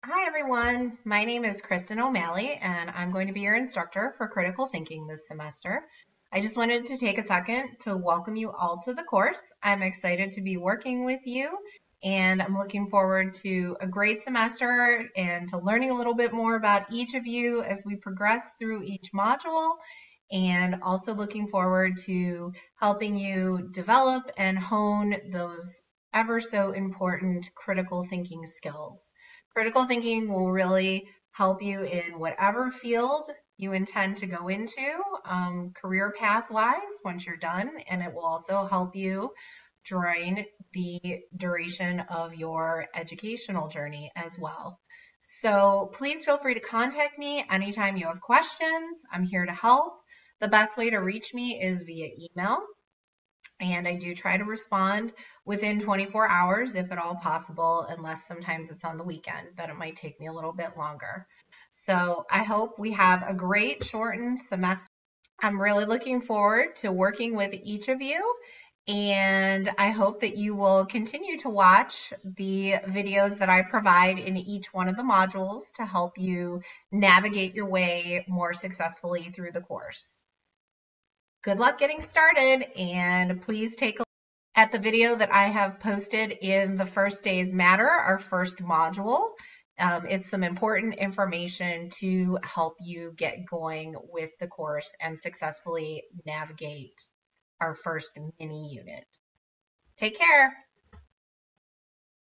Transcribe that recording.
Hi everyone, my name is Kristen O'Malley and I'm going to be your instructor for critical thinking this semester. I just wanted to take a second to welcome you all to the course. I'm excited to be working with you and I'm looking forward to a great semester and to learning a little bit more about each of you as we progress through each module, and also looking forward to helping you develop and hone those ever so important critical thinking skills. Critical thinking will really help you in whatever field you intend to go into, career path wise, once you're done, and it will also help you during the duration of your educational journey as well. So please feel free to contact me anytime you have questions. I'm here to help. The best way to reach me is via email, and I do try to respond within 24 hours if at all possible, unless sometimes it's on the weekend, then it might take me a little bit longer. So I hope we have a great shortened semester. I'm really looking forward to working with each of you, and I hope that you will continue to watch the videos that I provide in each one of the modules to help you navigate your way more successfully through the course. Good luck getting started, and please take a look at the video that I have posted in the First Days Matter, our first module. It's some important information to help you get going with the course and successfully navigate our first mini unit. Take care.